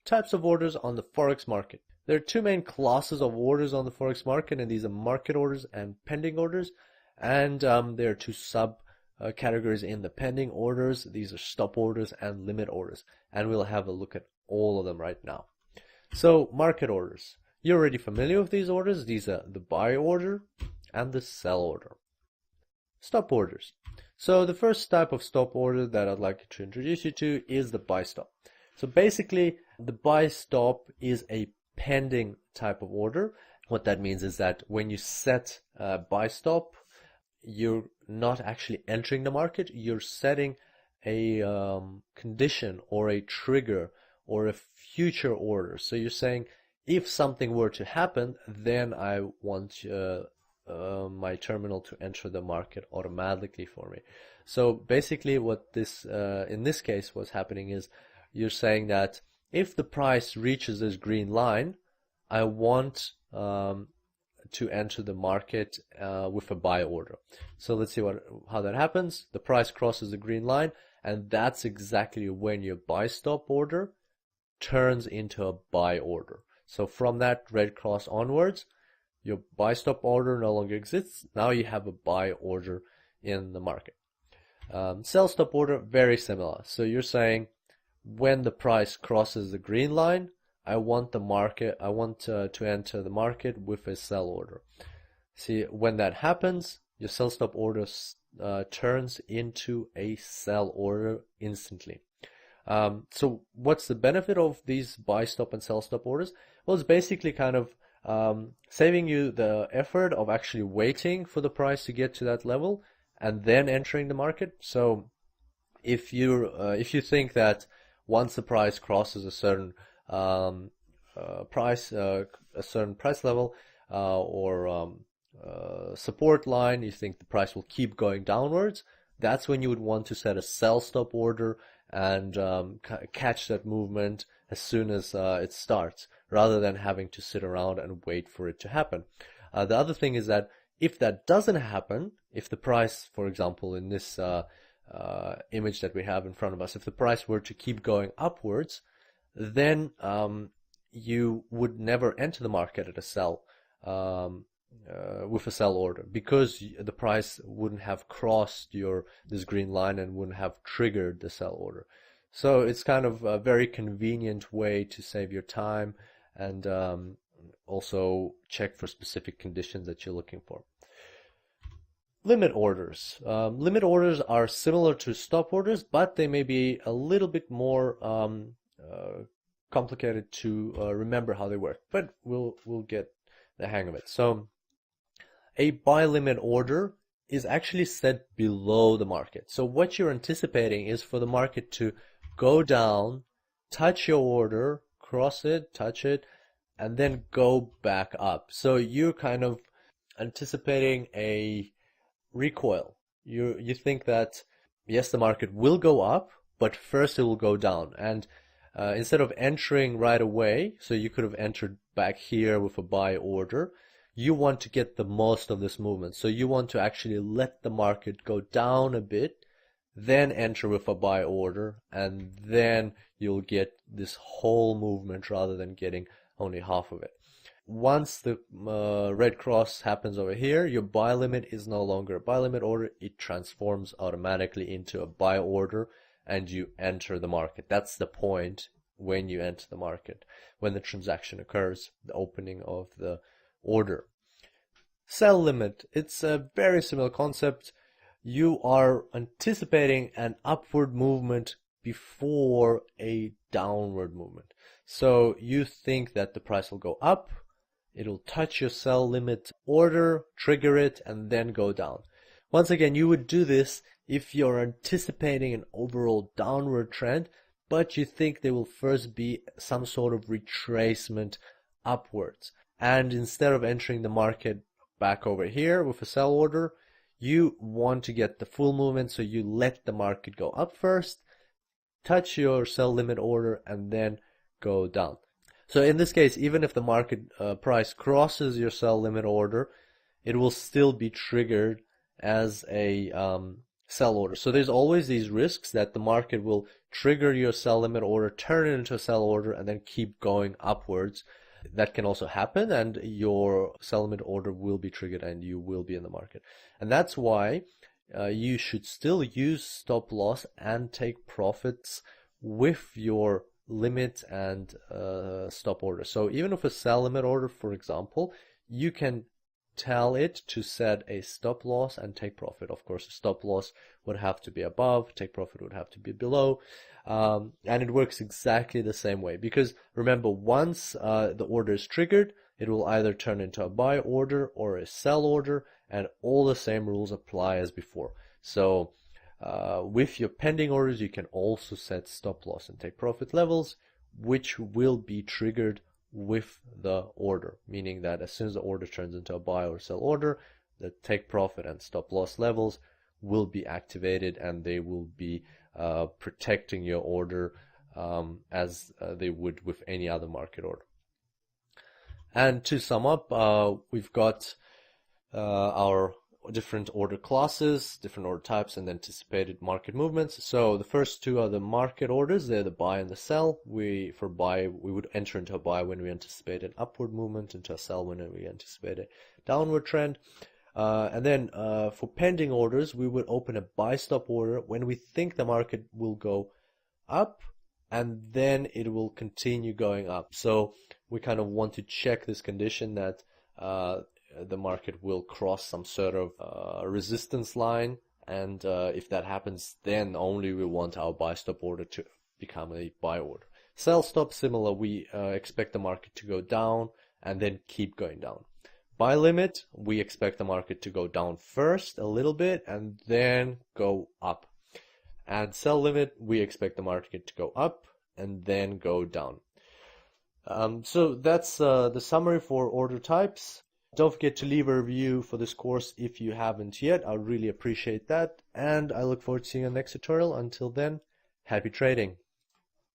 types of orders on the Forex market. There are two main classes of orders on the Forex market, and these are market orders and pending orders. And there are two categories in the pending orders. These are stop orders and limit orders. And we'll have a look at all of them right now. So market orders. You're already familiar with these orders. These are the buy order and the sell order. Stop orders. So the first type of stop order that I'd like to introduce you to is the buy stop. So basically, the buy stop is a pending type of order. What that means is that when you set a buy stop, you're not actually entering the market. You're setting a condition or a trigger or a future order. So you're saying, if something were to happen, then I want my terminal to enter the market automatically for me. So basically what this, in this case, what's happening is you're saying that if the price reaches this green line, I want to enter the market with a buy order. So let's see how that happens. The price crosses the green line, and that's exactly when your buy stop order turns into a buy order. So from that red cross onwards, your buy stop order no longer exists. Now you have a buy order in the market. Sell stop order, very similar. So you're saying when the price crosses the green line, I want to enter the market with a sell order. See, when that happens, your sell stop order turns into a sell order instantly. So what's the benefit of these buy stop and sell stop orders? Well, it's basically kind of saving you the effort of actually waiting for the price to get to that level and then entering the market. So if you think that once the price crosses a certain price level or support line, you think the price will keep going downwards, that's when you would want to set a sell stop order and catch that movement as soon as it starts, rather than having to sit around and wait for it to happen. The other thing is that if that doesn't happen, if the price, for example, in this image that we have in front of us, if the price were to keep going upwards, then you would never enter the market at a sell with a sell order, because the price wouldn't have crossed this green line and wouldn't have triggered the sell order. So it's kind of a very convenient way to save your time and also check for specific conditions that you're looking for. Limit orders. Limit orders are similar to stop orders, but they may be a little bit more complicated to remember how they work. But we'll get the hang of it. So a buy limit order is actually set below the market. So what you're anticipating is for the market to go down, touch your order, cross it, touch it, and then go back up. So you're kind of anticipating a recoil. You think that, yes, the market will go up, but first it will go down. And instead of entering right away, so you could have entered back here with a buy order, you want to get the most of this movement. So you want to actually let the market go down a bit, then enter with a buy order, and then you'll get this whole movement rather than getting only half of it. Once the red cross happens over here, your buy limit is no longer a buy limit order. It transforms automatically into a buy order, and you enter the market. That's the point when you enter the market, when the transaction occurs, the opening of the order. Sell limit, it's a very similar concept. You are anticipating an upward movement before a downward movement. So you think that the price will go up, it'll touch your sell limit order, trigger it, and then go down. Once again, you would do this if you're anticipating an overall downward trend, but you think there will first be some sort of retracement upwards. And instead of entering the market back over here with a sell order, you want to get the full movement, so you let the market go up first, touch your sell limit order, and then go down. So in this case, even if the market price crosses your sell limit order, it will still be triggered as a sell order. So there's always these risks that the market will trigger your sell limit order, turn it into a sell order, and then keep going upwards. That can also happen, and your sell limit order will be triggered and you will be in the market. And that's why you should still use stop loss and take profits with your limit and stop order. So even with a sell limit order, for example, you can tell it to set a stop loss and take profit. Of course, the stop loss would have to be above, take profit would have to be below, and it works exactly the same way. Because remember, once the order is triggered, it will either turn into a buy order or a sell order, and all the same rules apply as before. So with your pending orders, you can also set stop loss and take profit levels, which will be triggered with the order, meaning that as soon as the order turns into a buy or sell order, the take profit and stop loss levels will be activated, and they will be protecting your order as they would with any other market order. And to sum up, we've got our different order classes, different order types, and anticipated market movements. So the first two are the market orders. They're the buy and the sell. For buy, we would enter into a buy when we anticipate an upward movement, into a sell when we anticipate a downward trend. And then for pending orders, we would open a buy stop order when we think the market will go up, and then it will continue going up. So we kind of want to check this condition that the market will cross some sort of resistance line, and if that happens, then only we want our buy stop order to become a buy order. Sell stop, similar, we expect the market to go down and then keep going down. Buy limit, we expect the market to go down first a little bit and then go up. And sell limit, we expect the market to go up and then go down. So that's the summary for order types. Don't forget to leave a review for this course if you haven't yet. I would really appreciate that. And I look forward to seeing you in the next tutorial. Until then, happy trading.